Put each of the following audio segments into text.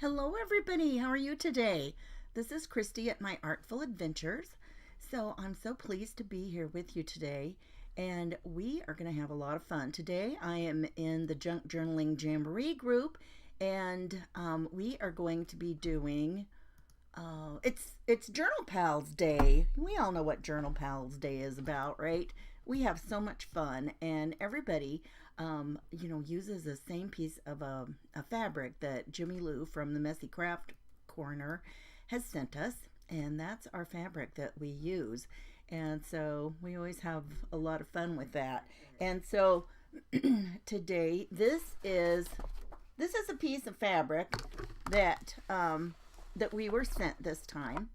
Hello, everybody. How are you today? This is Christy at My Artful Adventures. So, I'm so pleased to be here with you today, and we are going to have a lot of fun. Today, I am in the Junk Journaling Jamboree group, and we are going to be doing. It's Journal Pals Day. We all know what Journal Pals Day is about, right? We have so much fun, and everybody, uses the same piece of a fabric that Jimmy Lou from the Messy Craft Corner has sent us, and that's our fabric that we use. And so we always have a lot of fun with that. And so today, this is a piece of fabric that that we were sent this time.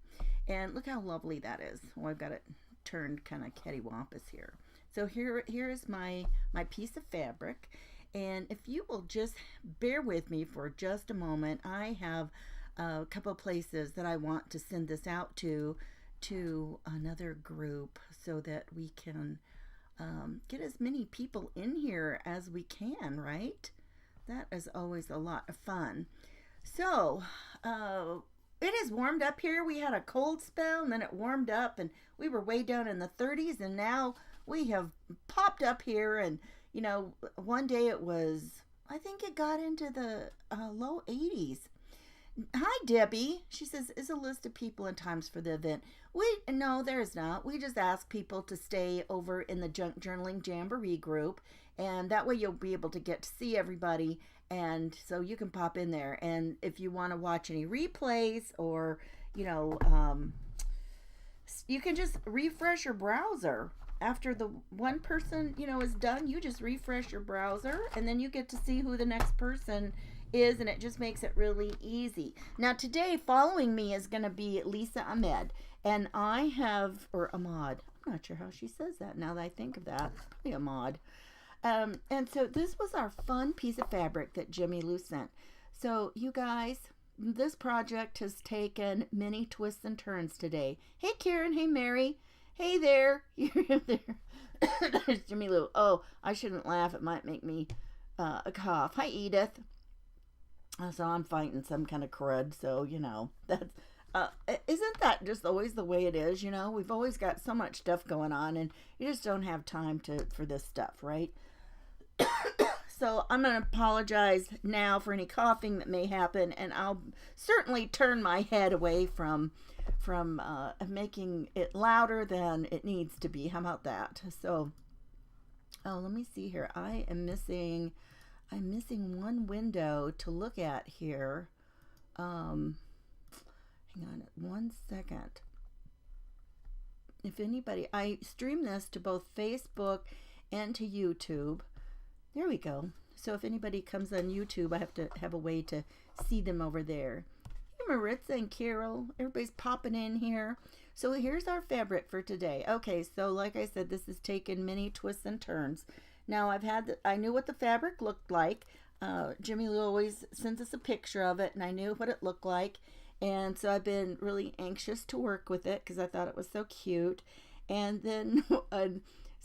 And look how lovely that is. Well, I've got it turned kind of cattywampus here. So here is my piece of fabric. And if you will just bear with me for just a moment, I have a couple of places that I want to send this out to another group so that we can get as many people in here as we can, right? That is always a lot of fun. So, it has warmed up here. We had a cold spell and then it warmed up and we were way down in the 30s, and now we have popped up here. And, one day it was, I think it got into the low 80s. Hi, Debbie. She says, is a list of people and times for the event. No, there's not. We just ask people to stay over in the Junk Journaling Jamboree group, and that way you'll be able to get to see everybody, and so you can pop in there. And if you want to watch any replays or, you can just refresh your browser. After the one person, is done, you just refresh your browser, and then you get to see who the next person is, and it just makes it really easy. Now today, following me is going to be Lisa Ahmed, and I have, or Ahmad, I'm not sure how she says that now that I think of that, probably Ahmad. And so this was our fun piece of fabric that Jimmy Lou sent. So you guys, this project has taken many twists and turns today. Hey Karen, hey Mary, hey there, you're there. There's Jimmy Lou. Oh, I shouldn't laugh, it might make me a cough. Hi Edith. So I'm fighting some kind of crud, so that's isn't that just always the way it is? We've always got so much stuff going on, and you just don't have time for this stuff, right? So I'm going to apologize now for any coughing that may happen, and I'll certainly turn my head away from making it louder than it needs to be. How about that? So, let me see here. I'm missing one window to look at here. Hang on 1 second. If anybody, I stream this to both Facebook and to YouTube. There we go. So if anybody comes on YouTube, I have to have a way to see them over there. Hey, Maritza and Carol, everybody's popping in here. So here's our fabric for today. Okay, so like I said, this has taken many twists and turns. Now I knew what the fabric looked like. Jimmy Lou always sends us a picture of it, and I knew what it looked like. And so I've been really anxious to work with it because I thought it was so cute. And then,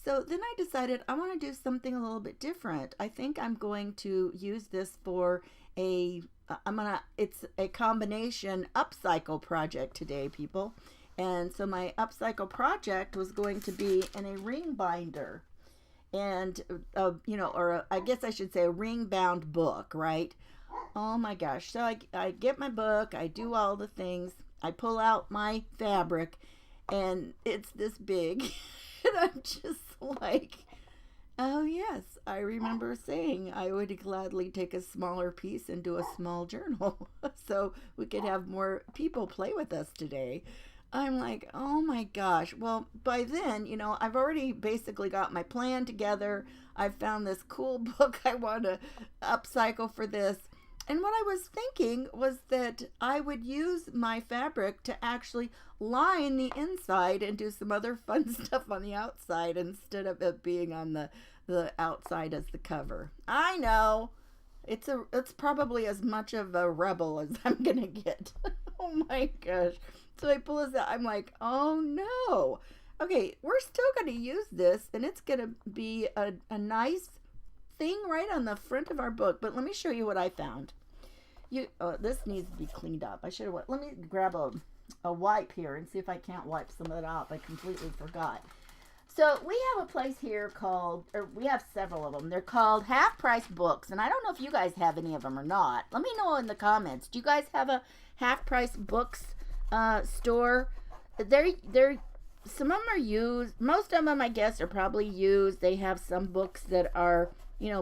so then I decided I want to do something a little bit different. I think I'm going to use this for it's a combination upcycle project today, people. And so my upcycle project was going to be in a ring binder. And, I guess I should say a ring bound book, right? Oh my gosh. So I get my book, I do all the things, I pull out my fabric, and it's this big. And I'm just like, oh yes, I remember saying I would gladly take a smaller piece and do a small journal so we could have more people play with us today. I'm like, oh my gosh. Well, by then, I've already basically got my plan together. I've found this cool book I want to upcycle for this. And what I was thinking was that I would use my fabric to actually line the inside and do some other fun stuff on the outside instead of it being on the outside as the cover. I know. It's probably as much of a rebel as I'm going to get. Oh my gosh. So I pull this out. I'm like, oh no. Okay, we're still going to use this, and it's going to be a nice thing right on the front of our book. But let me show you what I found. This needs to be cleaned up. I should have. Let me grab a wipe here and see if I can't wipe some of it off. I completely forgot. So we have a place here called, or we have several of them. They're called Half Price Books, and I don't know if you guys have any of them or not. Let me know in the comments. Do you guys have a Half Price Books store? They're some of them are used. Most of them, I guess, are probably used. They have some books that are,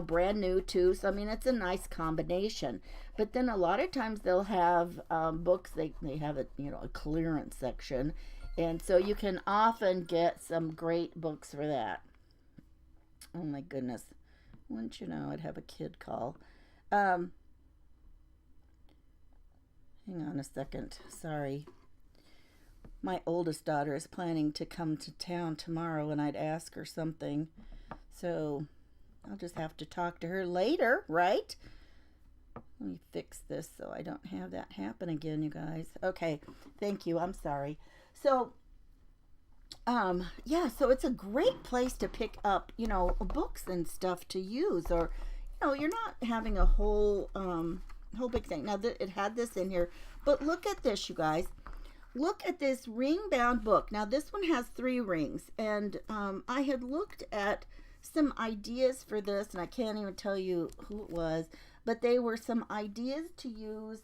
brand new too. So I mean, it's a nice combination. But then a lot of times they'll have books. They have a clearance section. And so you can often get some great books for that. Oh my goodness. Wouldn't you know, I'd have a kid call. Hang on a second. Sorry. My oldest daughter is planning to come to town tomorrow and I'd ask her something. So I'll just have to talk to her later, right? Let me fix this so I don't have that happen again, you guys. Okay. Thank you. I'm sorry. So, yeah, so it's a great place to pick up, books and stuff to use, or, you're not having a whole big thing. Now, it had this in here, but look at this, you guys. Look at this ring-bound book. Now, this one has 3 rings, and I had looked at some ideas for this, and I can't even tell you who it was, but they were some ideas to use,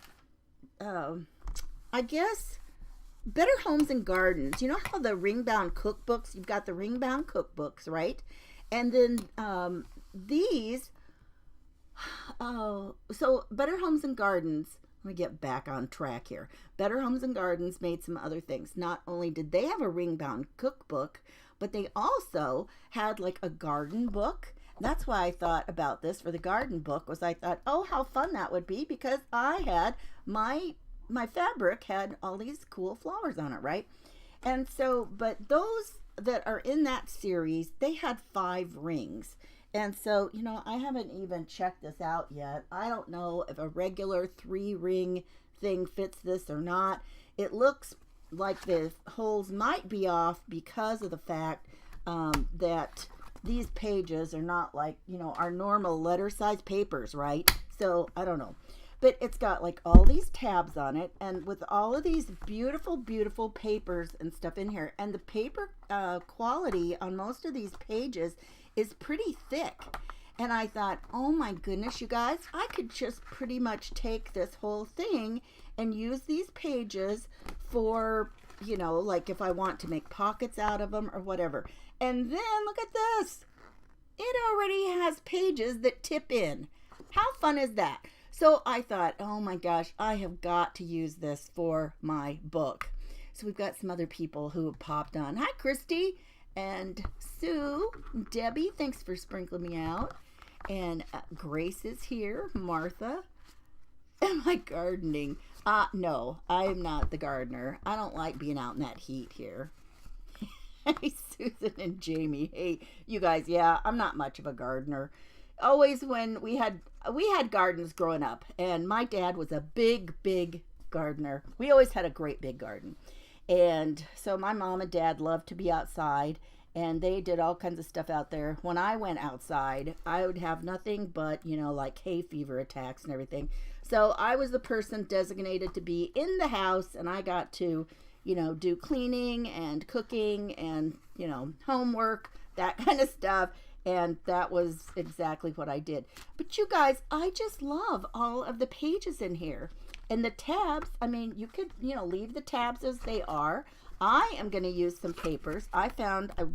I guess, Better Homes and Gardens. You know how the ring-bound cookbooks, you've got the ring-bound cookbooks, right? And then these, so Better Homes and Gardens, let me get back on track here. Better Homes and Gardens made some other things. Not only did they have a ring-bound cookbook, but they also had like a garden book. That's why I thought about this for the garden book, was I thought, oh, how fun that would be, because I had my fabric had all these cool flowers on it, right? And so, but those that are in that series, they had 5 rings. And so, I haven't even checked this out yet. I don't know if a regular 3-ring thing fits this or not. It looks like the holes might be off because of the fact that these pages are not like, our normal letter size papers, right? So, I don't know. But it's got like all these tabs on it, and with all of these beautiful, beautiful papers and stuff in here. And the paper quality on most of these pages is pretty thick. And I thought, oh my goodness, you guys, I could just pretty much take this whole thing and use these pages for, like if I want to make pockets out of them or whatever. And then look at this. It already has pages that tip in. How fun is that? So I thought, oh my gosh, I have got to use this for my book. So we've got some other people who have popped on. Hi, Christy and Sue, Debbie, thanks for sprinkling me out. And Grace is here, Martha. Am I gardening? No, I'm not the gardener. I don't like being out in that heat here. Hey, Susan and Jamie. Hey, you guys, yeah, I'm not much of a gardener. Always when we had gardens growing up, and my dad was a big gardener. We always had a great big garden. And so my mom and dad loved to be outside, and they did all kinds of stuff out there. When I went outside, I would have nothing but, like hay fever attacks and everything. So I was the person designated to be in the house, and I got to, do cleaning and cooking and, homework, that kind of stuff. And that was exactly what I did. But you guys, I just love all of the pages in here. And the tabs, I mean, you could, leave the tabs as they are. I am going to use some papers. I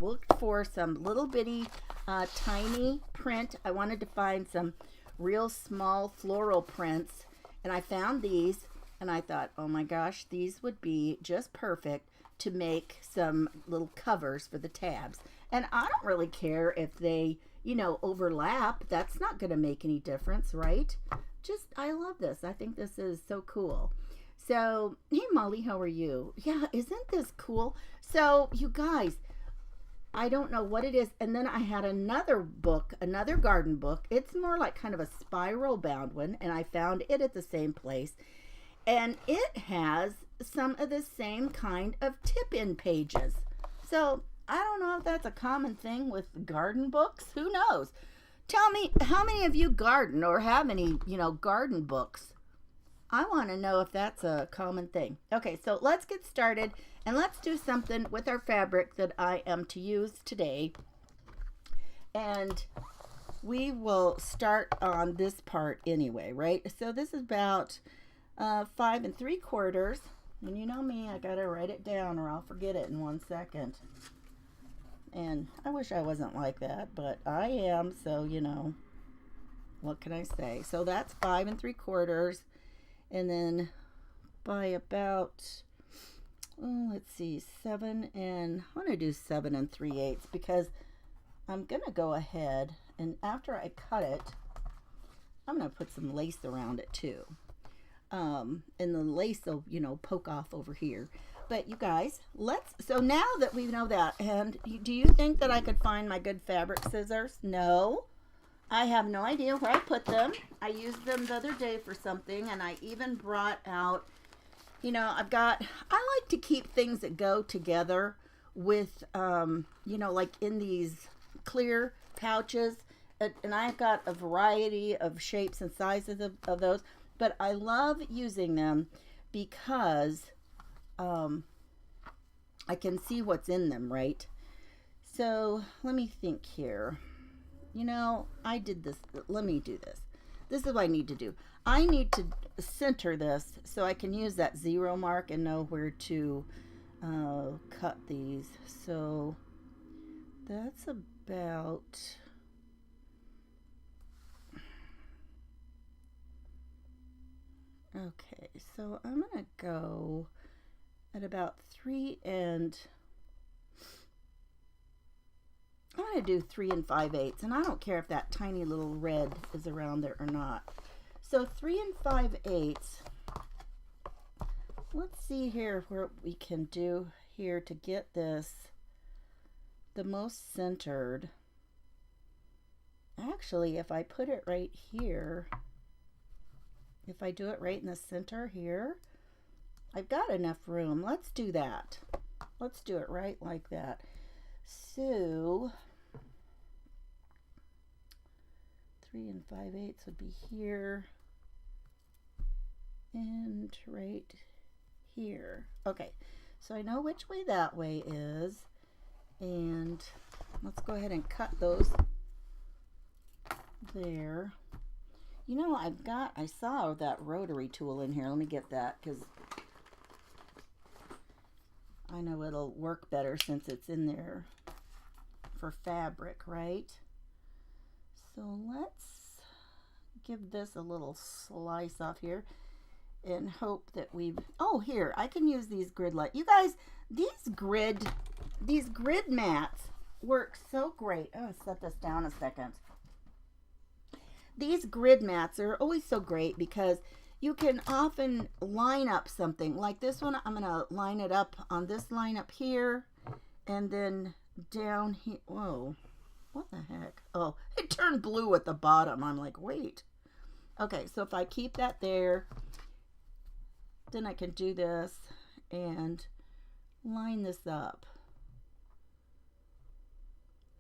looked for some little bitty, tiny print. I wanted to find some real small floral prints. And I found these. And I thought, oh my gosh, these would be just perfect to make some little covers for the tabs. And I don't really care if they, overlap. That's not going to make any difference, right? I love this. I think this is so cool. So, hey, Molly, how are you? Yeah, isn't this cool? So, you guys, I don't know what it is. And then I had another book, another garden book. It's more like kind of a spiral bound one. And I found it at the same place. And it has some of the same kind of tip-in pages. So, I don't know if that's a common thing with garden books. Who knows? Tell me, how many of you garden or have any, garden books? I want to know if that's a common thing. Okay, so let's get started and let's do something with our fabric that I am to use today. And we will start on this part anyway, right? So this is about 5 3/4. And you know me, I gotta write it down or I'll forget it in 1 second. And I wish I wasn't like that, but I am, so you know, what can I say? So that's 5 3/4. And then by about, oh, let's see, 7 and, I want to do 7 3/8 because I'm going to go ahead and after I cut it, I'm going to put some lace around it too. And the lace will, you know, poke off over here. But you guys, so now that we know that, and do you think that I could find my good fabric scissors? No. I have no idea where I put them. I used them the other day for something, and I even brought out, you know, I like to keep things that go together with, you know, like in these clear pouches, and I've got a variety of shapes and sizes of those, but I love using them because I can see what's in them, right? So let me think here. You know, I did this. Let me do this. This is what I need to do. I need to center this so I can use that 0 mark and know where to cut these. So that's about, okay, so I'm going to go at about 3 and, I'm going to do 3 5/8, and I don't care if that tiny little red is around there or not. So 3 5/8. Let's see here what we can do here to get this the most centered. Actually, if I put it right here, if I do it right in the center here, I've got enough room. Let's do that. Let's do it right like that. So 3 5/8 would be here and right here. Okay, so I know which way that way is, and let's go ahead and cut those there. You know, I saw that rotary tool in here. Let me get that because I know it'll work better since it's in there for fabric, right? So let's give this a little slice off here and hope that oh, here, I can use these grid light. You guys, these grid mats work so great. Oh, I'll set this down a second. These grid mats are always so great because you can often line up something. Like this one, I'm going to line it up on this line up here and then down here. Whoa, what the heck? Oh, it turned blue at the bottom. I'm like, wait. Okay, so if I keep that there, then I can do this and line this up.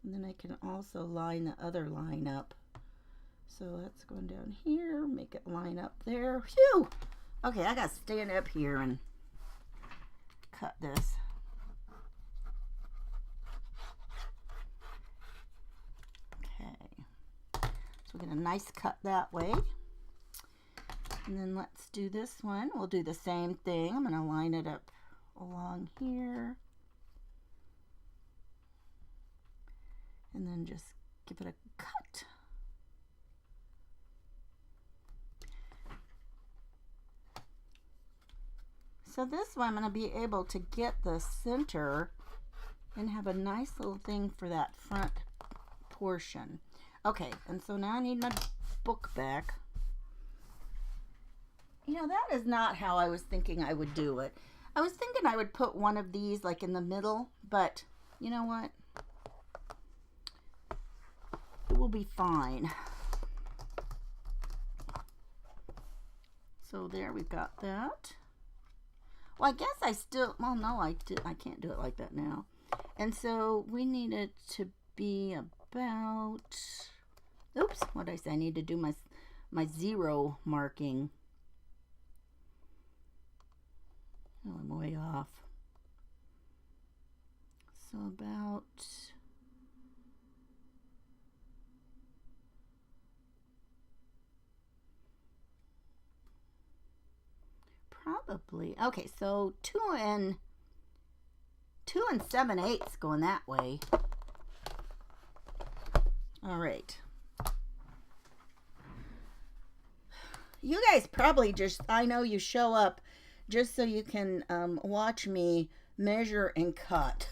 And then I can also line the other line up. So that's going down here, make it line up there. Phew! Okay, I got to stand up here and cut this. Okay, so we get a nice cut that way. And then let's do this one. We'll do the same thing. I'm going to line it up along here. And then just give it a cut. So this one I'm going to be able to get the center and have a nice little thing for that front portion. Okay, and so now I need my book back. You know, that is not how I was thinking I would do it. I was thinking I would put one of these like in the middle, but you know what? It will be fine. So there, we've got that. Well, I guess I still, well, no, I can't do it like that now. And so we need it to be about, oops, what did I say? I need to do my 0 marking. way off. So about probably, okay, so 2 and 7/8 going that way. All right. You guys probably just, I know you show up just so you can watch me measure and cut.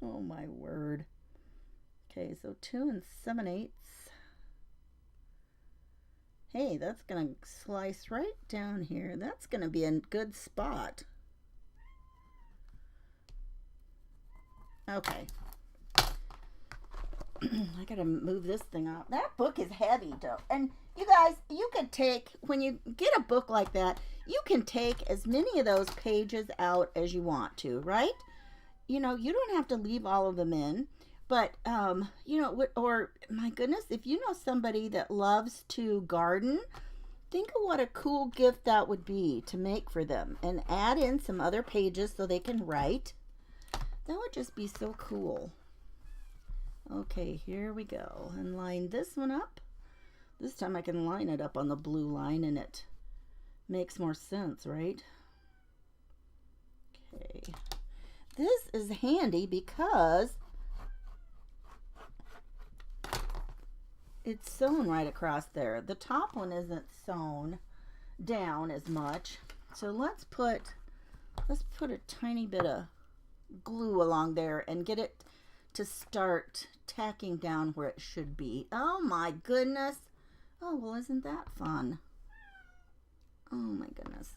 Oh my word. Okay, so 2 7/8. Hey, that's gonna slice right down here. That's gonna be a good spot. Okay. I gotta move this thing up. That book is heavy, though. And you guys, you can take, when you get a book like that, you can take as many of those pages out as you want to, right? You know, you don't have to leave all of them in. But, you know, or my goodness, if you know somebody that loves to garden, think of what a cool gift that would be to make for them. And add in some other pages so they can write. That would just be so cool. Okay, here we go. And line this one up. This time I can line it up on the blue line and it makes more sense, right? Okay. This is handy because it's sewn right across there. The top one isn't sewn down as much. So let's put a tiny bit of glue along there and get it to start tacking down where it should be. Oh my goodness. Oh, well, isn't that fun? Oh my goodness.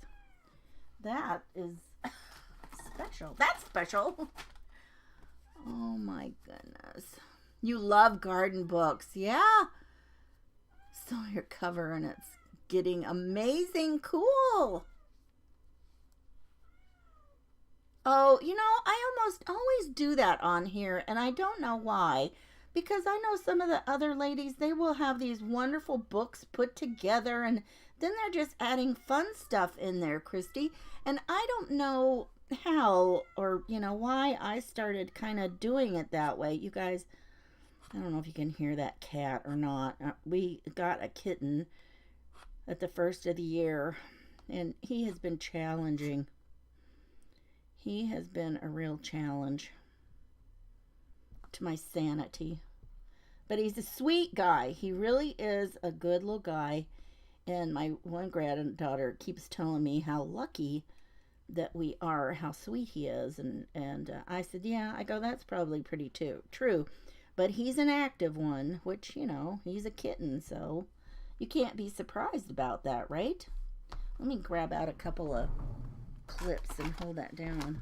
That is special. That's special. Oh my goodness. You love garden books. Yeah. So your cover and it's getting amazing cool. Oh, you know, I almost always do that on here, and I don't know why. Because I know some of the other ladies, they will have these wonderful books put together, and then they're just adding fun stuff in there, Christy. And I don't know how or, you know, why I started kind of doing it that way. You guys, I don't know if you can hear that cat or not. We got a kitten at the first of the year, and he has been challenging. He has been a real challenge to my sanity. But he's a sweet guy. He really is a good little guy. And my one granddaughter keeps telling me how lucky that we are, how sweet he is. And I said, yeah, I go, that's probably pretty true. But he's an active one, which, you know, he's a kitten. So you can't be surprised about that, right? Let me grab out a couple of clips and hold that down.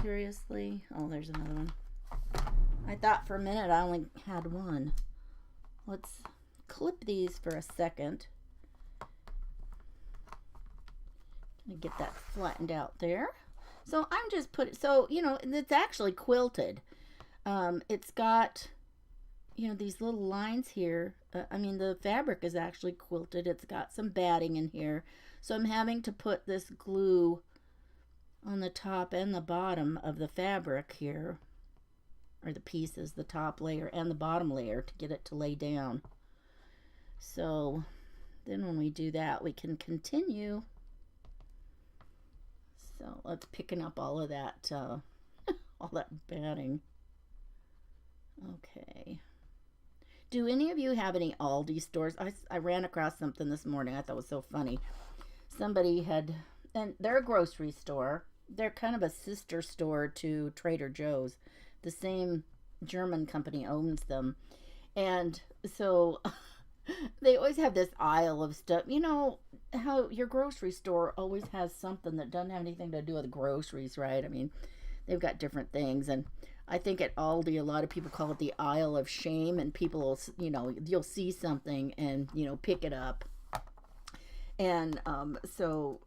Seriously? Oh, there's another one. I thought for a minute I only had one. Let's clip these for a second. Let me get that flattened out there. So I'm just so, you know, it's actually quilted. It's got, you know, these little lines here. I mean, the fabric is actually quilted. It's got some batting in here. So I'm having to put this glue on the top and the bottom of the fabric here. Or the pieces, the top layer and the bottom layer to get it to lay down. So then when we do that, we can continue. So let's picking up all of that, all that batting. Okay. Do any of you have any Aldi stores? I ran across something this morning I thought was so funny. Somebody had, and they're a grocery store. They're kind of a sister store to Trader Joe's. The same German company owns them. And so they always have this aisle of stuff. You know how your grocery store always has something that doesn't have anything to do with groceries, right? I mean, they've got different things. And I think at Aldi, a lot of people call it the aisle of shame. And people will, you know, you'll see something and, you know, pick it up. And so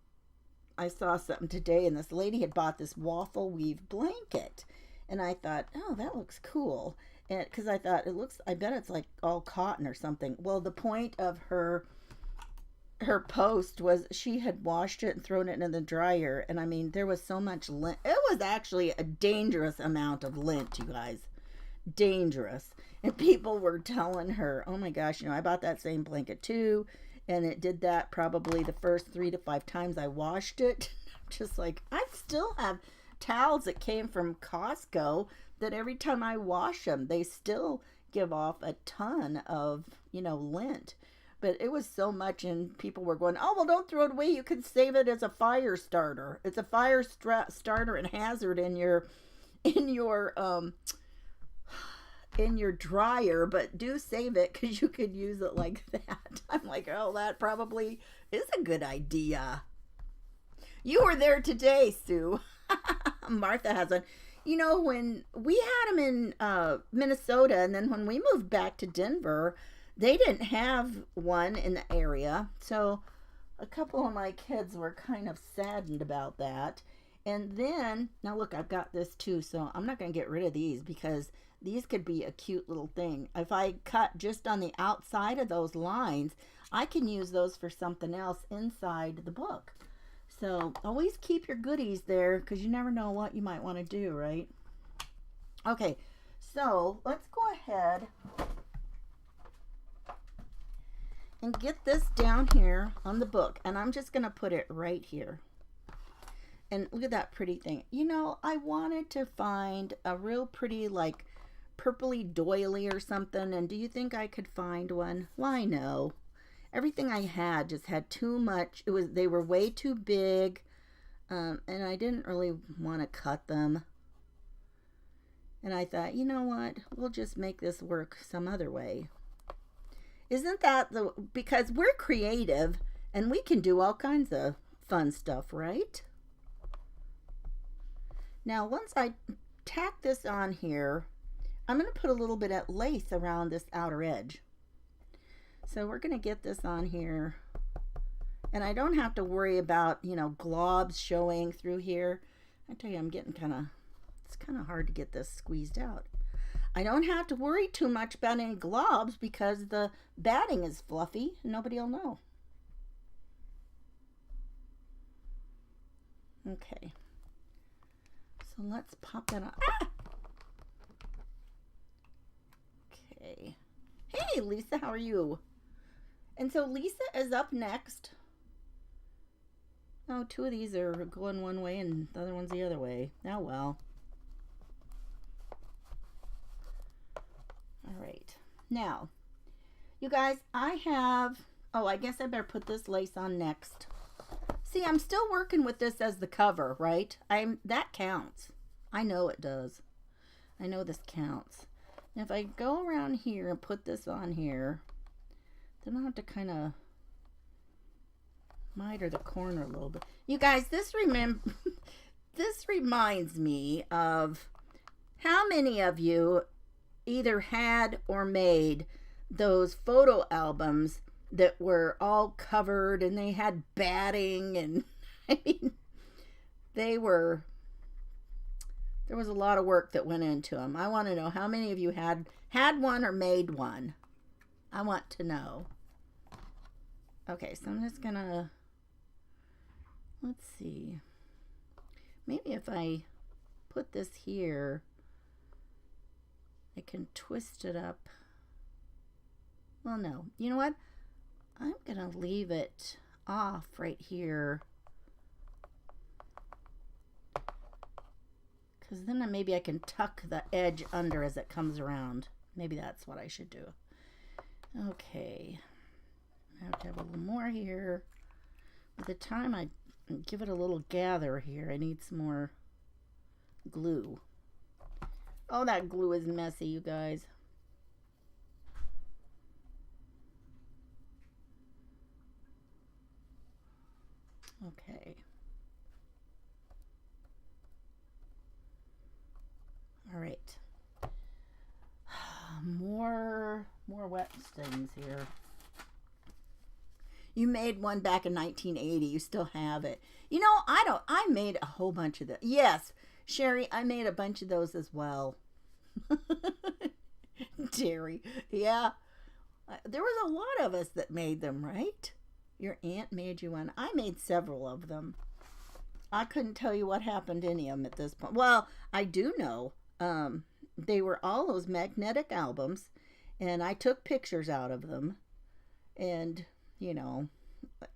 I saw something today, and this lady had bought this waffle weave blanket. And I thought, oh, that looks cool. And because I thought I bet it's like all cotton or something. Well, the point of her her post was she had washed it and thrown it in the dryer, and I mean there was so much lint. It was actually a dangerous amount of lint, you guys. Dangerous. And people were telling her, oh my gosh, I bought that same blanket too, and it did that probably the first 3 to 5 times I washed it. Just like, I still have towels that came from Costco that every time I wash them, they still give off a ton of, lint. But it was so much, and people were going, oh, well, don't throw it away. You could save it as a fire starter. It's a fire starter and hazard in your dryer, but do save it because you could use it like that. I'm like, oh, that probably is a good idea. You were there today, Sue. Martha has one. When we had them in Minnesota, and then when we moved back to Denver, they didn't have one in the area. So a couple of my kids were kind of saddened about that. And then, now look, I've got this too, so I'm not going to get rid of these because these could be a cute little thing. If I cut just on the outside of those lines, I can use those for something else inside the book. So always keep your goodies there because you never know what you might want to do, right? Okay, so let's go ahead and get this down here on the book. And I'm just going to put it right here. And look at that pretty thing. I wanted to find a real pretty, like, purpley doily or something. And do you think I could find one? Why, no. Everything I had just had too much. They were way too big. And I didn't really want to cut them. And I thought, you know what? We'll just make this work some other way. Isn't that because we're creative and we can do all kinds of fun stuff, right? Now, once I tack this on here, I'm going to put a little bit of lace around this outer edge. So we're going to get this on here. And I don't have to worry about, globs showing through here. I tell you, it's kind of hard to get this squeezed out. I don't have to worry too much about any globs because the batting is fluffy and nobody will know. Okay. So let's pop that on. Ah! Okay. Hey, Lisa, how are you? And so Lisa is up next. Oh, 2 of these are going one way and the other one's the other way. Oh, well. All right. Now, you guys, I guess I better put this lace on next. See, I'm still working with this as the cover, right? That counts. I know it does. I know this counts. And if I go around here and put this on here, then I'll have to kind of miter the corner a little bit. You guys, this reminds me of how many of you either had or made those photo albums that were all covered and they had batting and there was a lot of work that went into them. I want to know how many of you had one or made one. I want to know. Okay, so I'm just gonna, let's see. Maybe if I put this here, I can twist it up. Well, no. You know what? I'm going to leave it off right here. Because then maybe I can tuck the edge under as it comes around. Maybe that's what I should do. Okay. I have to have a little more here. By the time I give it a little gather here, I need some more glue. Oh, that glue is messy, you guys. Okay. All right. More wet stains here. You made one back in 1980. You still have it. I made a whole bunch of them. Yes, Sherry, I made a bunch of those as well. Terry, yeah. There was a lot of us that made them, right? Your aunt made you one. I made several of them. I couldn't tell you what happened to any of them at this point. Well, I do know. They were all those magnetic albums, and I took pictures out of them. And, you know,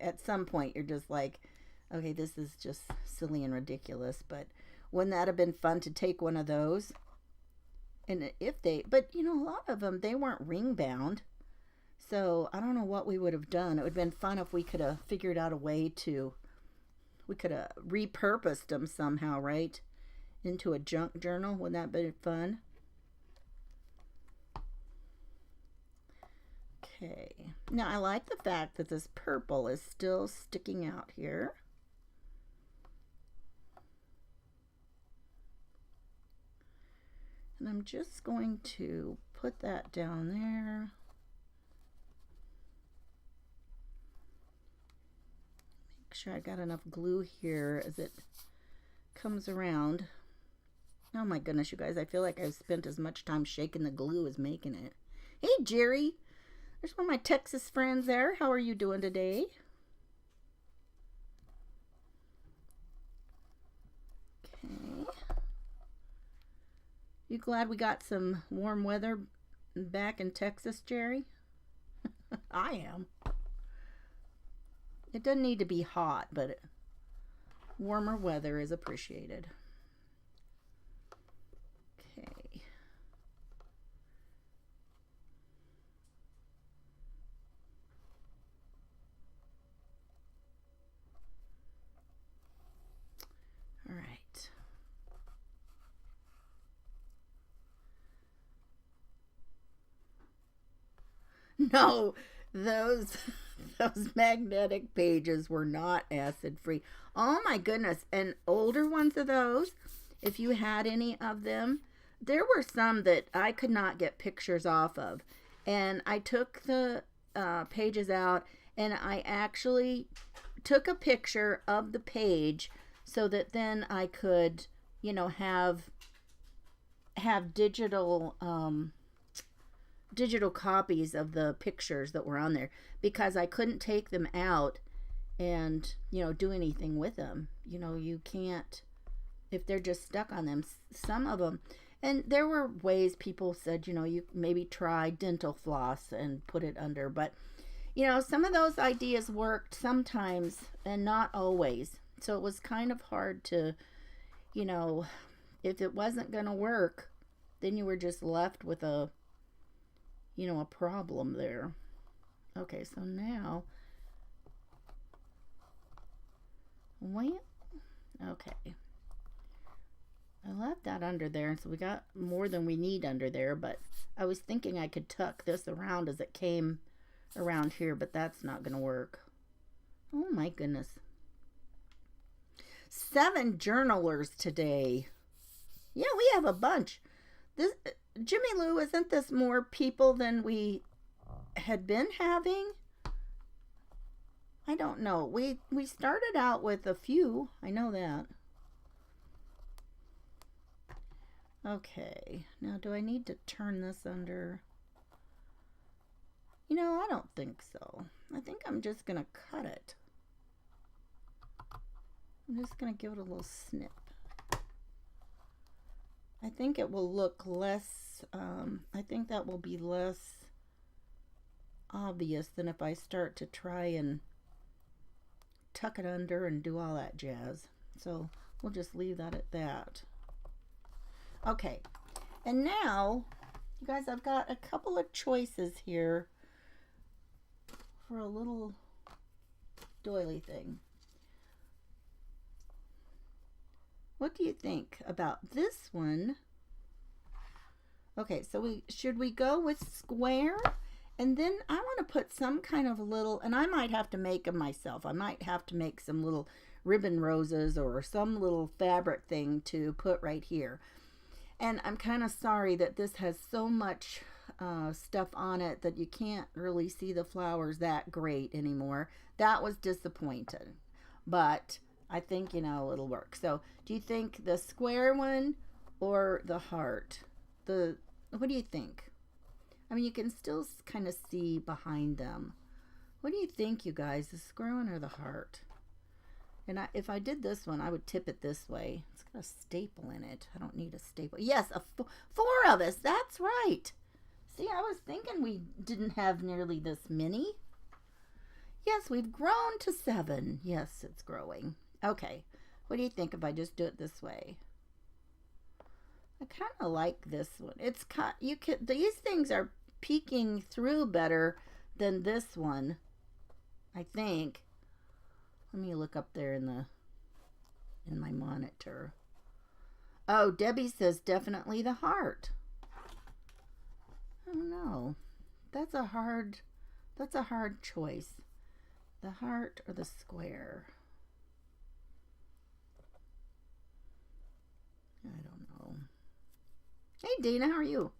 at some point you're just like, okay, this is just silly and ridiculous. But wouldn't that have been fun to take one of those? And if they, but you know, a lot of them, they weren't ring bound. So I don't know what we would have done. It would have been fun if we could have figured out a way to, we could have repurposed them somehow, right? Into a junk journal. Wouldn't that have been fun? Okay. Now I like the fact that this purple is still sticking out here. And I'm just going to put that down there. Make sure I got enough glue here as it comes around. Oh my goodness, you guys, I feel like I've spent as much time shaking the glue as making it. Hey, Jerry. There's one of my Texas friends there. How are you doing today? Okay. You glad we got some warm weather back in Texas, Jerry? I am. It doesn't need to be hot, but warmer weather is appreciated. Okay. All right. No, those magnetic pages were not acid free. Oh my goodness. And older ones of those, if you had any of them, there were some that I could not get pictures off of. And I took the pages out and I actually took a picture of the page so that then I could, you know, have digital digital copies of the pictures that were on there, because I couldn't take them out and, you know, do anything with them. You know, you can't, if they're just stuck on them, some of them. And there were ways people said, you know, you maybe try dental floss and put it under, but you know, some of those ideas worked sometimes and not always. So it was kind of hard to, you know, if it wasn't going to work, then you were just left with a, you know, a problem there. Okay, so now, well, okay. I left that under there, so we got more than we need under there, but I was thinking I could tuck this around as it came around here, but that's not going to work. Oh my goodness. 7 journalers today. Yeah, we have a bunch. This Jimmy Lou, isn't this more people than we had been having? I don't know. We started out with a few. I know that. Okay. Now, do I need to turn this under? You know, I don't think so. I think I'm just going to cut it. I'm just going to give it a little snip. I think it will look less, I think that will be less obvious than if I start to try and tuck it under and do all that jazz. So we'll just leave that at that. Okay, and now, you guys, I've got a couple of choices here for a little doily thing. What do you think about this one? Okay, so should we go with square? And then I want to put some kind of little, and I might have to make them myself. I might have to make some little ribbon roses or some little fabric thing to put right here. And I'm kind of sorry that this has so much stuff on it that you can't really see the flowers that great anymore. That was disappointing. But I think, you know, it'll work. So do you think the square one or the heart? What do you think? I mean, you can still kind of see behind them. What do you think, you guys? The square one or the heart? And if I did this one, I would tip it this way. It's got a staple in it. I don't need a staple. Yes, four of us. That's right. See, I was thinking we didn't have nearly this many. Yes, we've grown to 7. Yes, it's growing. Okay. What do you think if I just do it this way? I kind of like this one. It's these things are peeking through better than this one, I think. Let me look up there in my monitor. Oh, Debbie says definitely the heart. I don't know. That's a hard choice. The heart or the square? I don't know. Hey, Dana, how are you?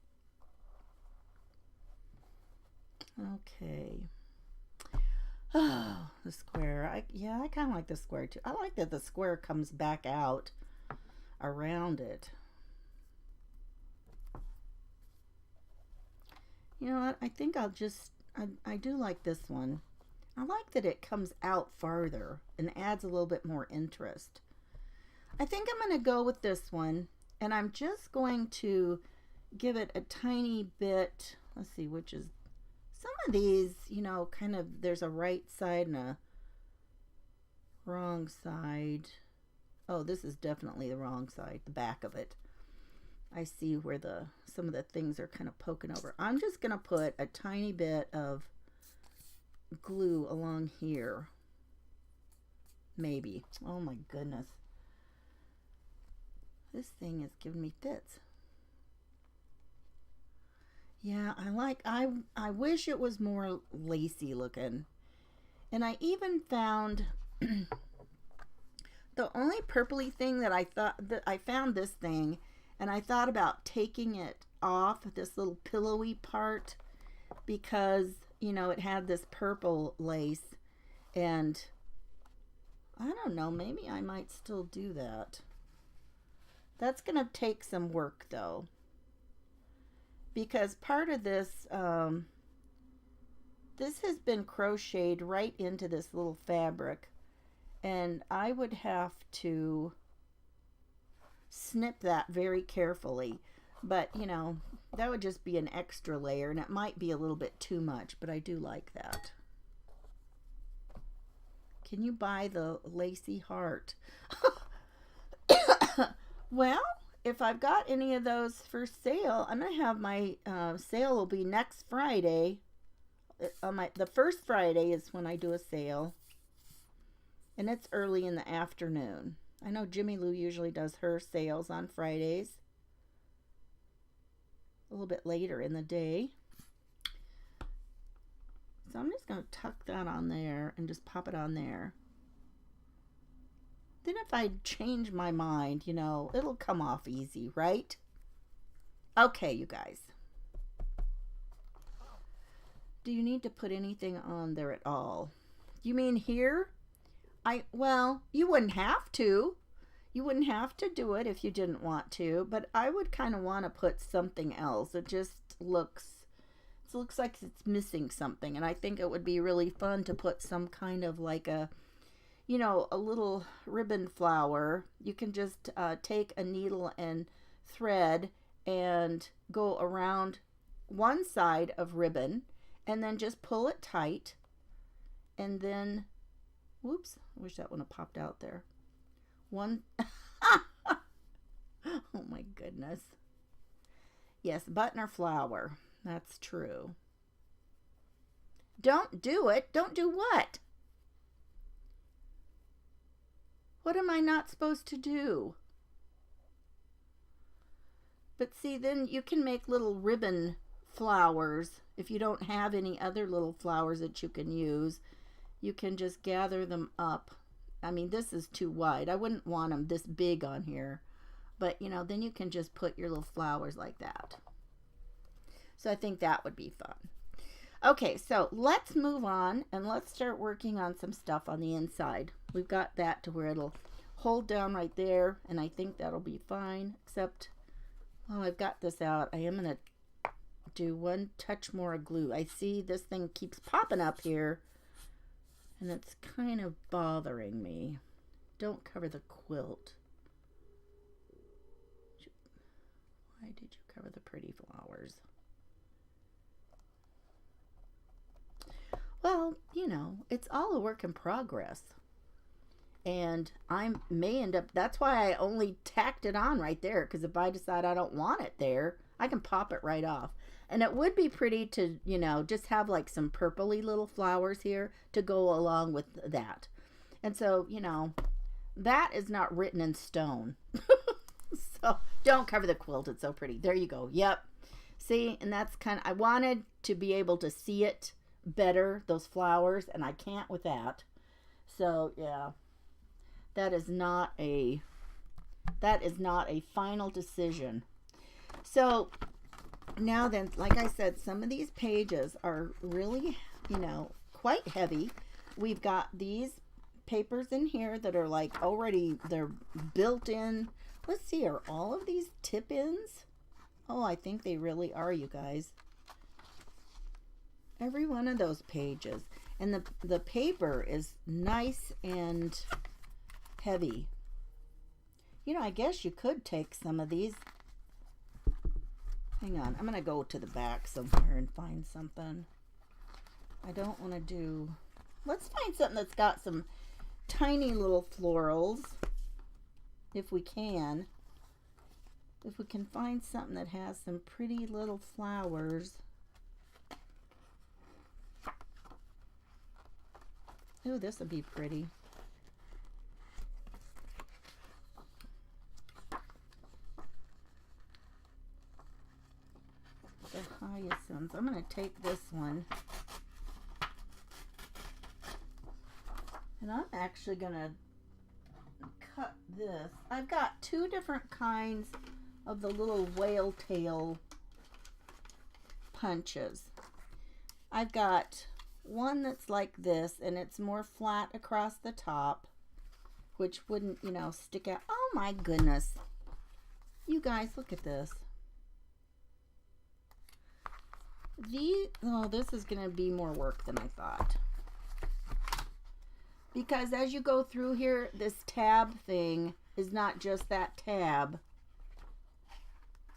Okay. Oh, the square. I kind of like the square too. I like that the square comes back out around it. You know what? I think I'll just, I do like this one. I like that it comes out farther and adds a little bit more interest. I think I'm going to go with this one, and I'm just going to give it a tiny bit. Let's see, which is, some of these, you know, kind of, there's a right side and a wrong side. Oh, this is definitely the wrong side, the back of it. I see where some of the things are kind of poking over. I'm just going to put a tiny bit of glue along here. Maybe. Oh my goodness. This thing is giving me fits. Yeah, I wish it was more lacy looking. And I even found the only purpley thing that I found this thing, and I thought about taking it off, this little pillowy part, because, you know, it had this purple lace, and I don't know, maybe I might still do that. That's going to take some work, though, because part of this, this has been crocheted right into this little fabric, and I would have to snip that very carefully, but you know, that would just be an extra layer, and it might be a little bit too much, but I do like that. Can you buy the lacy heart? Well, if I've got any of those for sale, I'm going to have my sale will be next Friday. The first Friday is when I do a sale, and it's early in the afternoon. I know Jimmy Lou usually does her sales on Fridays a little bit later in the day. So I'm just going to tuck that on there and just pop it on there. Then if I change my mind, you know, it'll come off easy, right? Okay, you guys. Do you need to put anything on there at all? You mean here? Well, you wouldn't have to. You wouldn't have to do it if you didn't want to, but I would kind of want to put something else. It just looks like it's missing something, and I think it would be really fun to put some kind of like a, you know, a little ribbon flower. You can just take a needle and thread and go around one side of ribbon and then just pull it tight, and then, whoops, I wish that one had popped out there. One, oh my goodness. Yes, button or flower. That's true. Don't do it. Don't do what? What am I not supposed to do? But see, then you can make little ribbon flowers. If you don't have any other little flowers that you can use, you can just gather them up. I mean, this is too wide. I wouldn't want them this big on here. But, you know, then you can just put your little flowers like that. So I think that would be fun. Okay, so let's move on and let's start working on some stuff on the inside. We've got that to where it'll hold down right there, and I think that'll be fine, except while I've got this out, I am going to do one touch more of glue. I see this thing keeps popping up here. And it's kind of bothering me. Don't cover the quilt. Why did you cover the pretty flowers? Well, you know, it's all a work in progress. And I may end up, that's why I only tacked it on right there, because if I decide I don't want it there, I can pop it right off. And it would be pretty to, you know, just have like some purpley little flowers here to go along with that. And so, you know, that is not written in stone. So don't cover the quilt. It's so pretty. There you go. Yep. See, and that's kind of, I wanted to be able to see it better, those flowers, and I can't with that. So, yeah. That is not a final decision. So now then, like I said, some of these pages are really, you know, quite heavy. We've got these papers in here that are like already, they're built in. Let's see, are all of these tip-ins? Oh, I think they really are, you guys. Every one of those pages. And the paper is nice and heavy. You know, I guess you could take some of these. Hang on, I'm going to go to the back somewhere and find something. I don't want to do... Let's find something that's got some tiny little florals. If we can. If we can find something that has some pretty little flowers. Ooh, this would be pretty. The hyacinths. I'm going to take this one. And I'm actually going to cut this. I've got two different kinds of the little whale tail punches. I've got one that's like this, and it's more flat across the top, which wouldn't, you know, stick out. Oh my goodness. You guys, look at this. Oh, this is going to be more work than I thought. Because as you go through here, this tab thing is not just that tab.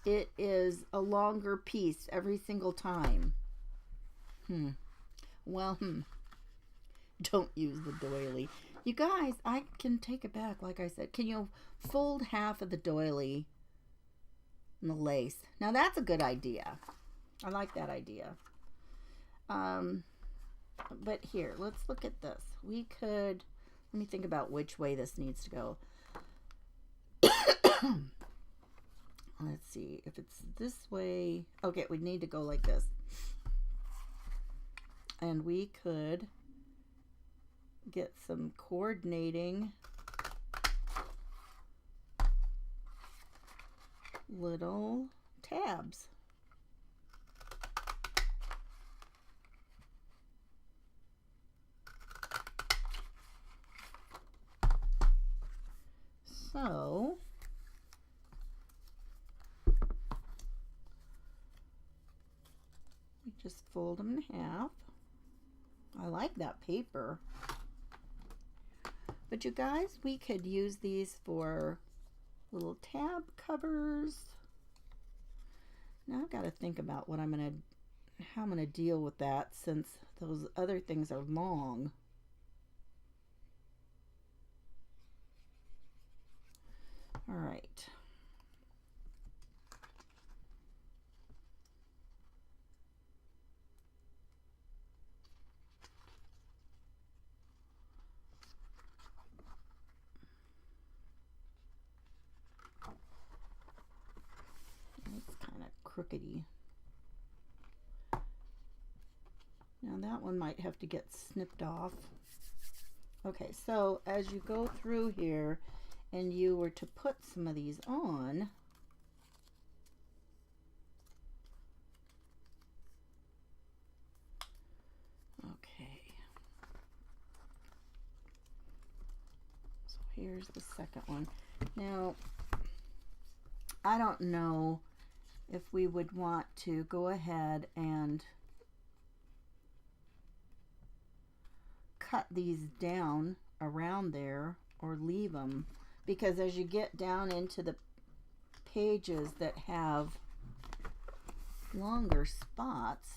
It is a longer piece every single time. Well, don't use the doily. You guys, I can take it back, like I said. Can you fold half of the doily and the lace? Now, that's a good idea. I like that idea. But here, let's look at this. We could, let me think about which way this needs to go. Let's see, if it's this way, okay, we need to go like this. And we could get some coordinating little tabs. So we just fold them in half. I like that paper. But you guys, we could use these for little tab covers. Now I've got to think about what how I'm gonna deal with that, since those other things are long. All right. It's kind of crookedy. Now that one might have to get snipped off. Okay, so as you go through here and you were to put some of these on, okay, so here's the second one. Now, I don't know if we would want to go ahead and cut these down around there or leave them, because as you get down into the pages that have longer spots,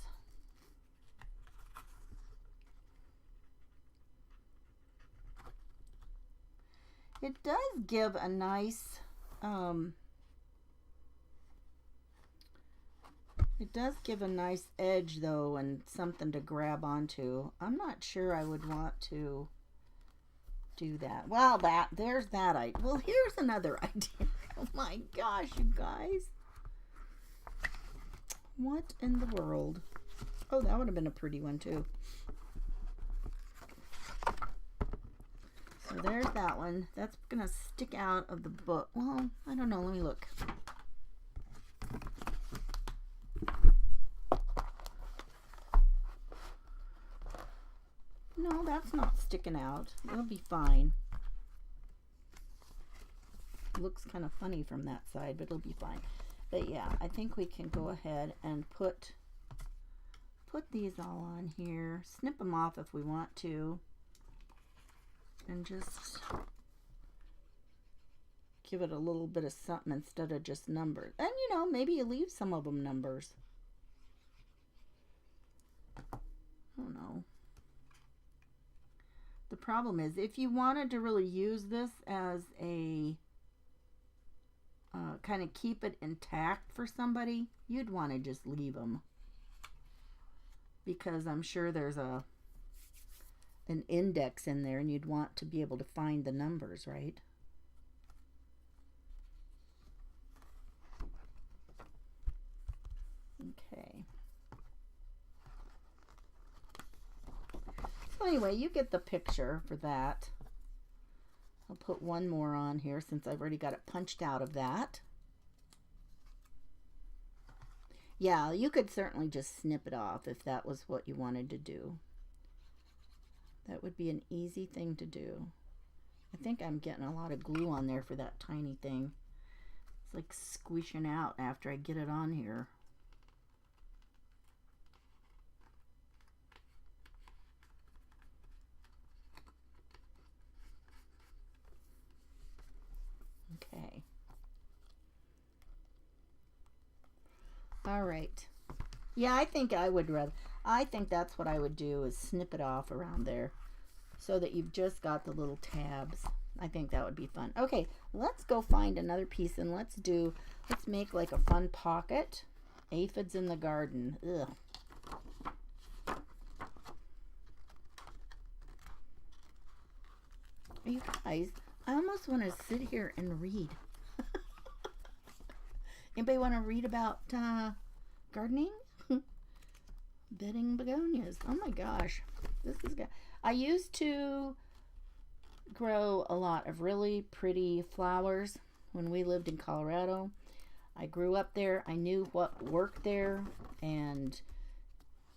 it does give a nice edge though, and something to grab onto. I'm not sure I would want to do that. Well, there's that idea. Well, here's another idea. Oh my gosh, you guys. What in the world? Oh, that would have been a pretty one too. So there's that one. That's gonna stick out of the book. Well, I don't know. Let me look. No, that's not sticking out. It'll be fine. Looks kind of funny from that side, but it'll be fine. But yeah, I think we can go ahead and put these all on here. Snip them off if we want to. And just give it a little bit of something instead of just numbers. And you know, maybe you leave some of them numbers. I don't know. The problem is, if you wanted to really use this as a kind of keep it intact for somebody, you'd want to just leave them, because I'm sure there's an index in there and you'd want to be able to find the numbers, right? Okay. So anyway, you get the picture for that. I'll put one more on here since I've already got it punched out of that. Yeah, you could certainly just snip it off if that was what you wanted to do. That would be an easy thing to do. I think I'm getting a lot of glue on there for that tiny thing. It's like squishing out after I get it on here. Okay. All right. Yeah, I think that's what I would do, is snip it off around there so that you've just got the little tabs. I think that would be fun. Okay, let's go find another piece and let's make like a fun pocket. Aphids in the garden. Ugh. You guys, I almost want to sit here and read. Anybody want to read about gardening? Bedding begonias. Oh my gosh. This is good. I used to grow a lot of really pretty flowers when we lived in Colorado. I grew up there. I knew what worked there, and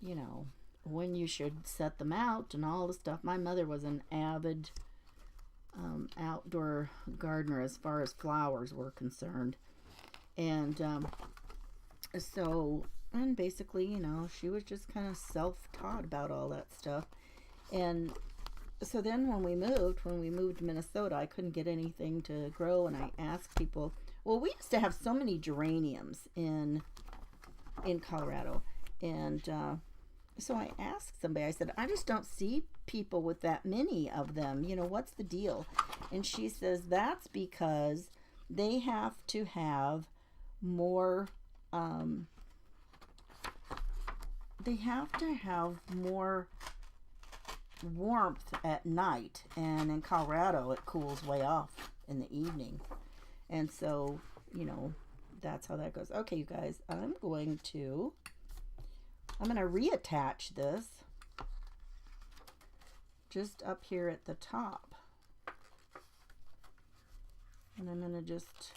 you know, when you should set them out and all the stuff. My mother was an avid outdoor gardener as far as flowers were concerned. And and basically, you know, she was just kind of self-taught about all that stuff. And so then when we moved to Minnesota, I couldn't get anything to grow, and I asked people. Well, we used to have so many geraniums in Colorado, and so I asked somebody, I said, I just don't see people with that many of them. You know, what's the deal? And she says, that's because they have to have more, warmth at night. And in Colorado, it cools way off in the evening. And so, you know, that's how that goes. Okay, you guys, I'm going to reattach this just up here at the top. And I'm going to just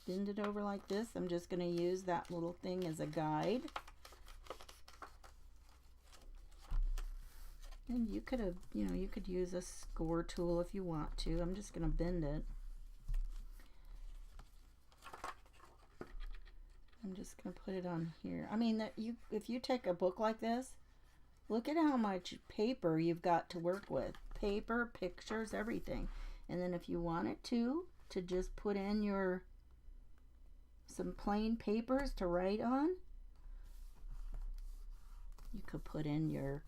bend it over like this. I'm just going to use that little thing as a guide. And you could have, you know, you could use a score tool if you want to. I'm just going to bend it. I'm just going to put it on here. I mean, if you take a book like this Look at how much paper you've got to work with. Paper, pictures, everything. And then if you wanted to just put in your some plain papers to write on, you could put in your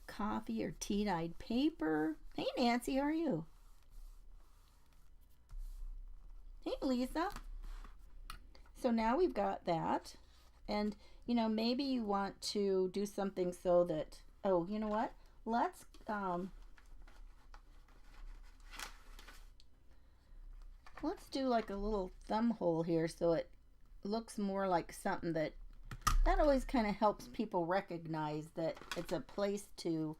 coffee or tea dyed paper. Hey Nancy, how are you? Hey Lisa. So now we've got that. And you know, maybe you want to do something so that, oh, you know what? Let's do like a little thumb hole here so it looks more like something that always kind of helps people recognize that it's a place to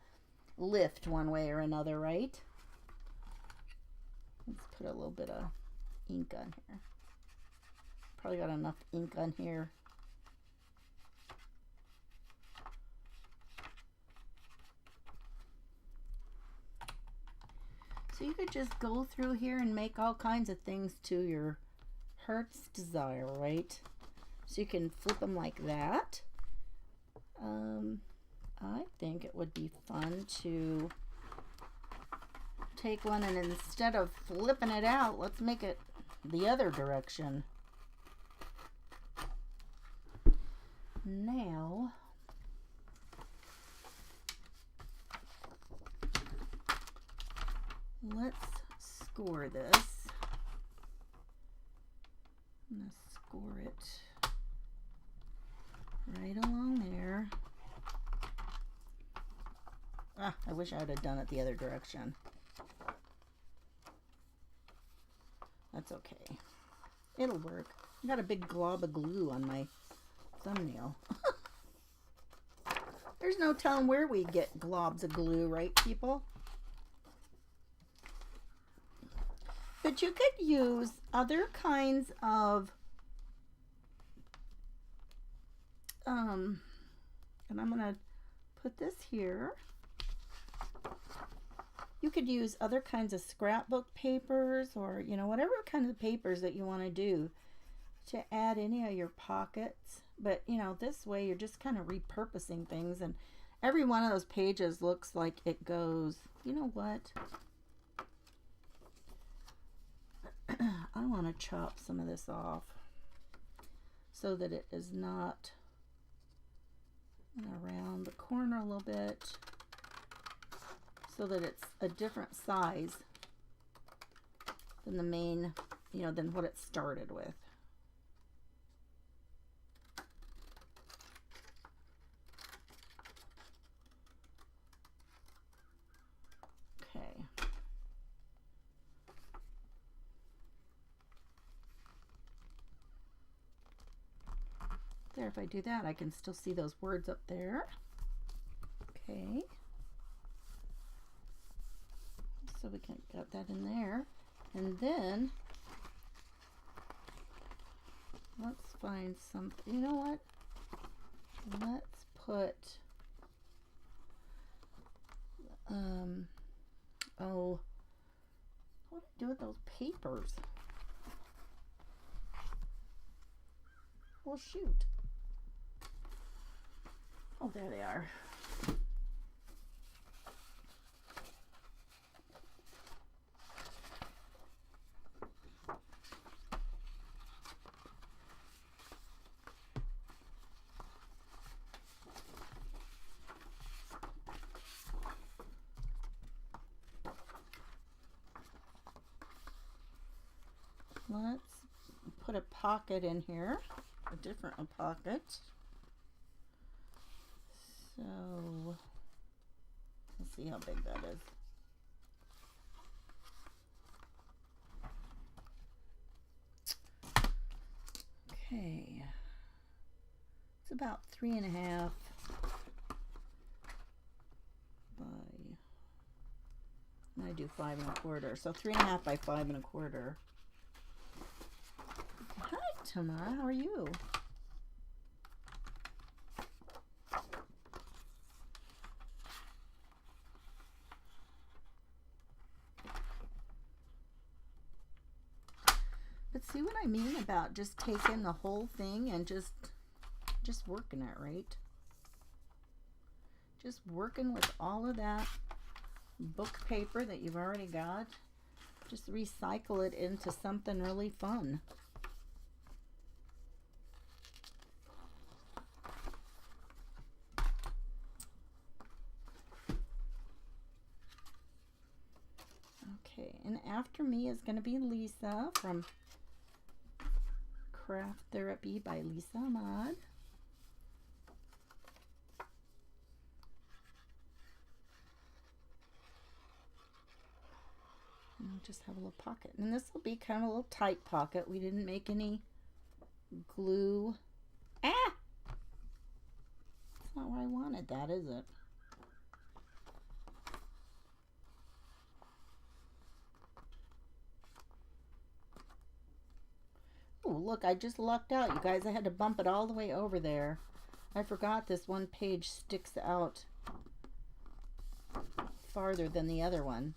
lift one way or another, right? Let's put a little bit of ink on here. Probably got enough ink on here. So you could just go through here and make all kinds of things to your heart's desire, right? So you can flip them like that. I think it would be fun to take one and instead of flipping it out, let's make it the other direction. Now, let's score this. I'm going to score it right along there. Ah, I wish I would have done it the other direction. That's okay. It'll work. I got a big glob of glue on my thumbnail. There's no telling where we get globs of glue, right, people? But you could use other kinds of and I'm going to put this here. You could use other kinds of scrapbook papers or, you know, whatever kind of papers that you want to do to add any of your pockets. But, you know, this way you're just kind of repurposing things, and every one of those pages looks like it goes, you know what? I want to chop some of this off so that it is not around the corner a little bit, so that it's a different size than the main, you know, than what it started with. Okay. There, if I do that, I can still see those words up there. Okay. So we can get that in there. And then let's find something. You know what? Let's put oh, what do I do with those papers? Well, shoot. Oh, there they are. Let's put a pocket in here, a different pocket. So let's see how big that is. Okay, it's about 3.5 by, I do 5 1/4, so 3.5 by 5 1/4. Hi Tamara, how are you? But see what I mean about just taking the whole thing and just working it, right? just working with all of that book paper that you've already got. Just recycle it into something really fun. Okay, and after me is going to be Lisa from Craft Therapy by Lisa Ahmad. And I'll just have a little pocket. And this will be kind of a little tight pocket. We didn't make any glue. Ah! That's not where I wanted that, is it? Oh, look, I just lucked out, you guys. I had to bump it all the way over there. I forgot this one page sticks out farther than the other one.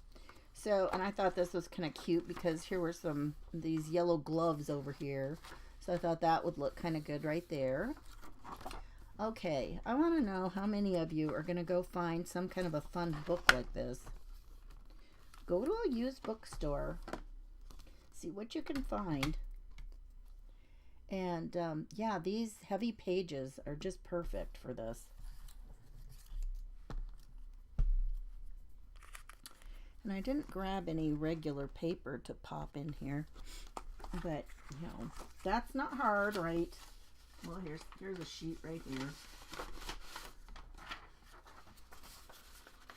So, and I thought this was kind of cute because here were these yellow gloves over here. So I thought that would look kind of good right there. Okay, I want to know how many of you are going to go find some kind of a fun book like this. Go to a used bookstore. See what you can find. And yeah, these heavy pages are just perfect for this. And I didn't grab any regular paper to pop in here, but you know, that's not hard, right? Well, here's a sheet right here.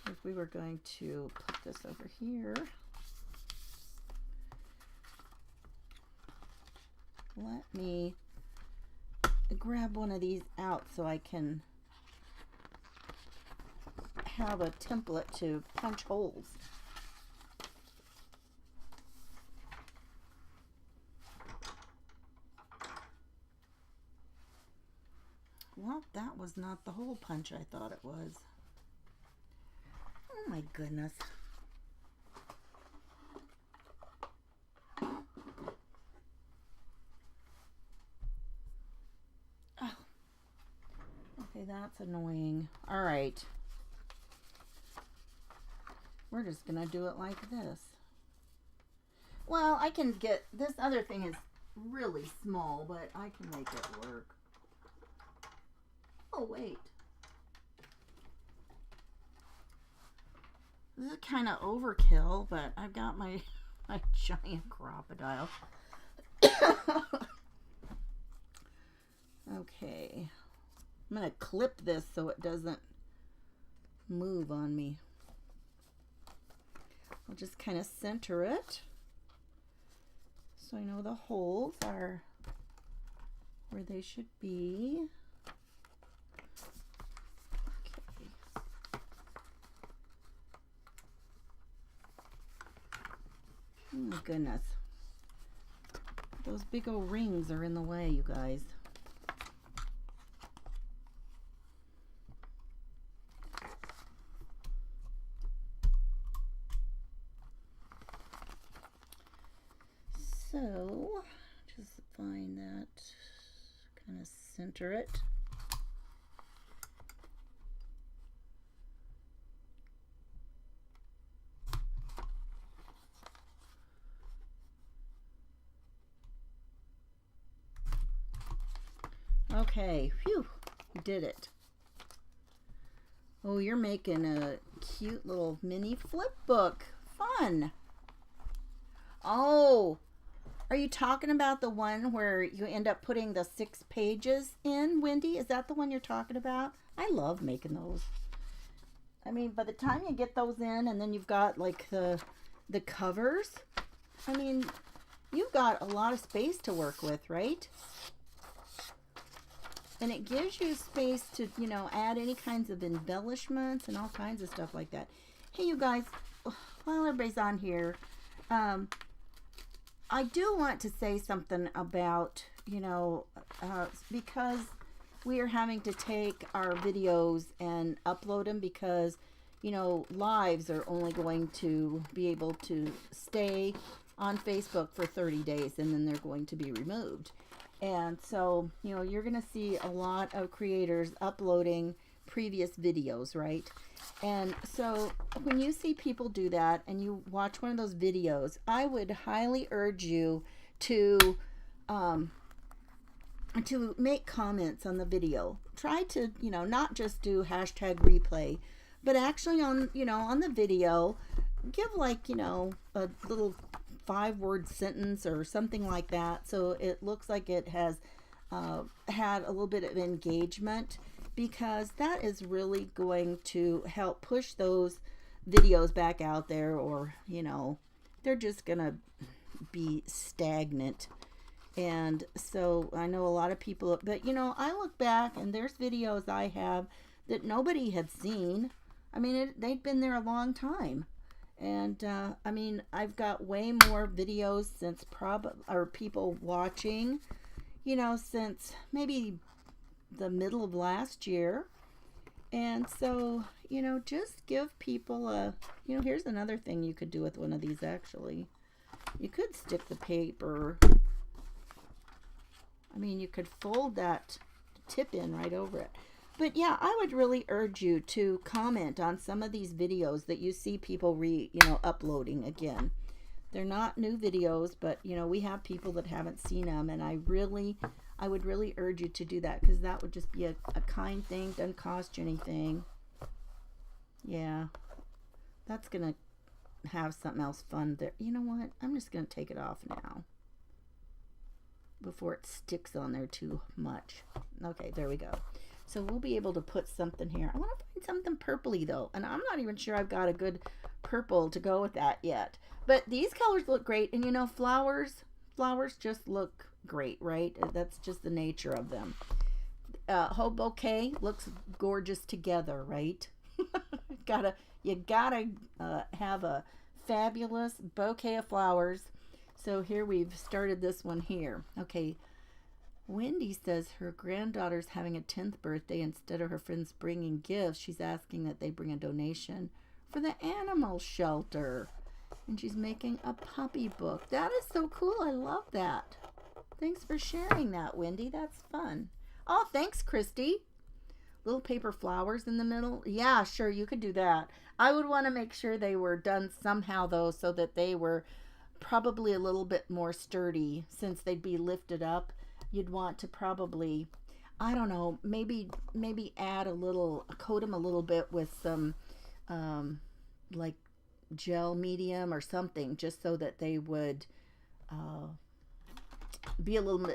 If we were going to put this over here, let me grab one of these out so I can have a template to punch holes. Well, that was not the hole punch I thought it was. Oh my goodness. Oh. Okay, that's annoying. All right. We're just gonna do it like this. Well, I can get, this other thing is really small, but I can make it work. Oh, wait. This is kind of overkill, but I've got my giant crocodile. Okay. I'm going to clip this so it doesn't move on me. I'll just kind of center it so I know the holes are where they should be. Oh my goodness. Those big old rings are in the way, you guys. So, just find that, kind of center it. Okay, phew, did it. Oh, you're making a cute little mini flip book. Fun. Oh, are you talking about the one where you end up putting the 6 pages in, Wendy? Is that the one you're talking about? I love making those. I mean, by the time you get those in and then you've got like the covers, I mean, you've got a lot of space to work with, right? And it gives you space to, you know, add any kinds of embellishments and all kinds of stuff like that. Hey, you guys, while everybody's on here, I do want to say something about, you know, because we are having to take our videos and upload them because, you know, lives are only going to be able to stay on Facebook for 30 days and then they're going to be removed. And so, you know, you're going to see a lot of creators uploading previous videos, right? And so when you see people do that and you watch one of those videos, I would highly urge you to make comments on the video. Try to, not just do hashtag replay, but actually on, on the video, give like, a little 5-word sentence or something like that, so it looks like it has had a little bit of engagement, because that is really going to help push those videos back out there, or they're just gonna be stagnant. And so I know a lot of people, but I look back and there's videos I have that nobody had seen. I mean, they'd been there a long time. And I mean, I've got way more videos since people watching, since maybe the middle of last year. And so, just give people here's another thing you could do with one of these. Actually, you could stick the paper, I mean, you could fold that tip in right over it. But yeah, I would really urge you to comment on some of these videos that you see people uploading again. They're not new videos, but we have people that haven't seen them, and I would really urge you to do that, because that would just be a kind thing. Doesn't cost you anything. Yeah, that's gonna have something else fun there. You know what? I'm just gonna take it off now before it sticks on there too much. Okay, there we go. So we'll be able to put something here. I want to find something purpley though, and I'm not even sure I've got a good purple to go with that yet. But these colors look great, and flowers just look great, right? That's just the nature of them. Whole bouquet looks gorgeous together, right? You gotta have a fabulous bouquet of flowers. So here we've started this one here. Okay. Wendy says her granddaughter's having a 10th birthday. Instead of her friends bringing gifts, she's asking that they bring a donation for the animal shelter. And she's making a puppy book. That is so cool. I love that. Thanks for sharing that, Wendy. That's fun. Oh, thanks, Christy. Little paper flowers in the middle. Yeah, sure, you could do that. I would want to make sure they were done somehow, though, so that they were probably a little bit more sturdy, since they'd be lifted up. You'd want to probably, I don't know, maybe add coat them a little bit with some like gel medium or something, just so that they would be a little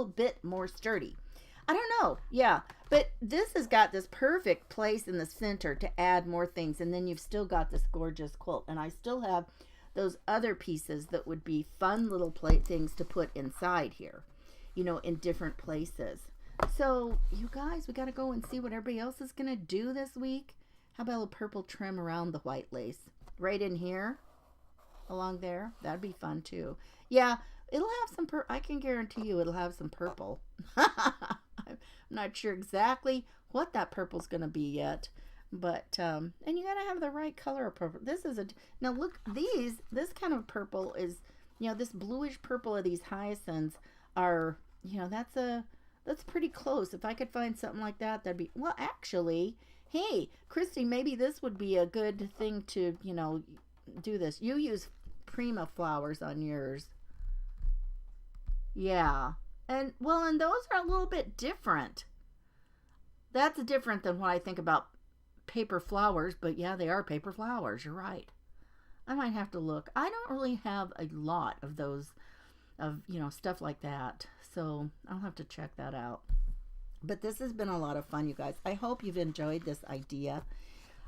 bit more sturdy. I don't know. Yeah, but this has got this perfect place in the center to add more things, and then you've still got this gorgeous quilt. And I still have those other pieces that would be fun little things to put inside here, in different places. So you guys, we got to go and see what everybody else is going to do this week. How about a little purple trim around the white lace right in here along there? That'd be fun too. Yeah, it'll have some I can guarantee you it'll have some purple. I'm not sure exactly what that purple's going to be yet. But, and you got to have the right color of purple. Now look, this kind of purple is, this bluish purple of these hyacinths are, that's pretty close. If I could find something like that, that'd be, well, actually, hey, Christy, maybe this would be a good thing to, do this. You use Prima flowers on yours. Yeah. And those are a little bit different. That's different than what I think about paper flowers, but yeah, they are paper flowers. You're right. I might have to look. I don't really have a lot of those, stuff like that. So I'll have to check that out. But this has been a lot of fun, you guys. I hope you've enjoyed this idea.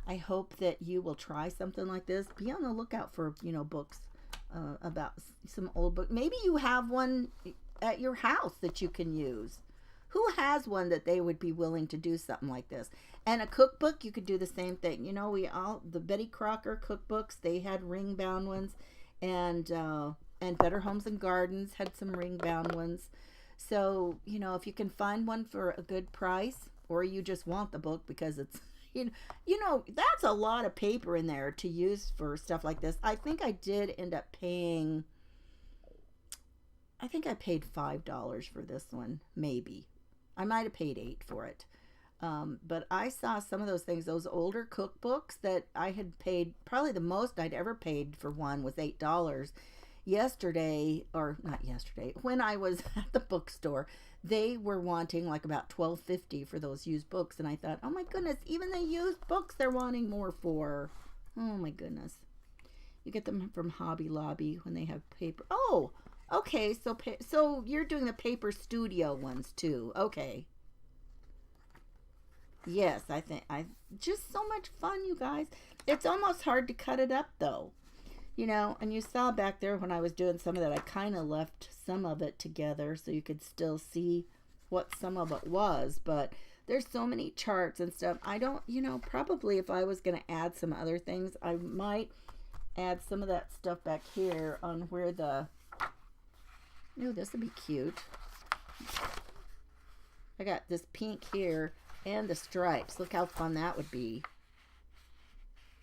I hope that you will try something like this. Be on the lookout for, books about some old book. Maybe you have one at your house that you can use. Who has one that they would be willing to do something like this? And a cookbook, you could do the same thing. The Betty Crocker cookbooks, they had ring bound ones, and Better Homes and Gardens had some ring bound ones. So, if you can find one for a good price, or you just want the book because it's, that's a lot of paper in there to use for stuff like this. I think I did end up paying, I think I paid $5 for this one, maybe. I might have paid $8 for it. But I saw some of those things, those older cookbooks that I had paid, probably the most I'd ever paid for one was $8. Yesterday, or not yesterday, when I was at the bookstore, they were wanting like about $12.50 for those used books. And I thought, oh my goodness, even the used books they're wanting more for. Oh my goodness. You get them from Hobby Lobby when they have paper. Oh, okay. So you're doing the Paper Studio ones too. Okay. Yes, I just so much fun, you guys. It's almost hard to cut it up though. And you saw back there when I was doing some of that, I kind of left some of it together so you could still see what some of it was, but there's so many charts and stuff. I don't, probably if I was going to add some other things, I might add some of that stuff back here on where this would be cute. I got this pink here and the stripes. Look how fun that would be.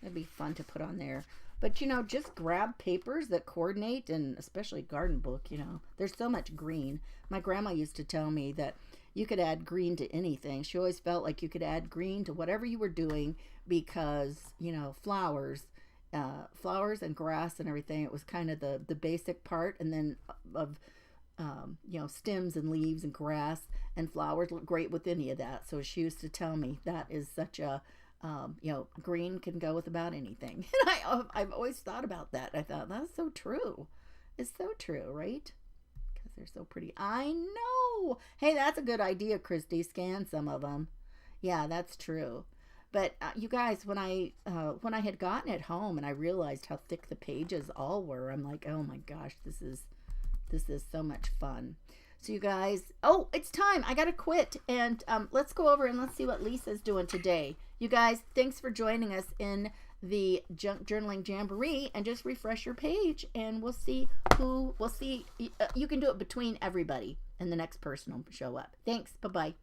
That'd be fun to put on there. But, just grab papers that coordinate, and especially garden book, there's so much green. My grandma used to tell me that you could add green to anything. She always felt like you could add green to whatever you were doing because, flowers and grass and everything, it was kind of the basic part. And then of, stems and leaves and grass and flowers look great with any of that. So she used to tell me that is such a... green can go with about anything. And I've always thought about that. I thought, that's so true. It's so true, right? Because they're so pretty. I know. Hey, that's a good idea, Christy. Scan some of them. Yeah, that's true. But you guys, when I had gotten it home and I realized how thick the pages all were, I'm like, oh my gosh, this is so much fun. So you guys, oh, it's time. I got to quit. And let's go over and let's see what Lisa's doing today. You guys, thanks for joining us in the Junk Journaling Jamboree. And just refresh your page and we'll see. You can do it between everybody and the next person will show up. Thanks. Bye-bye.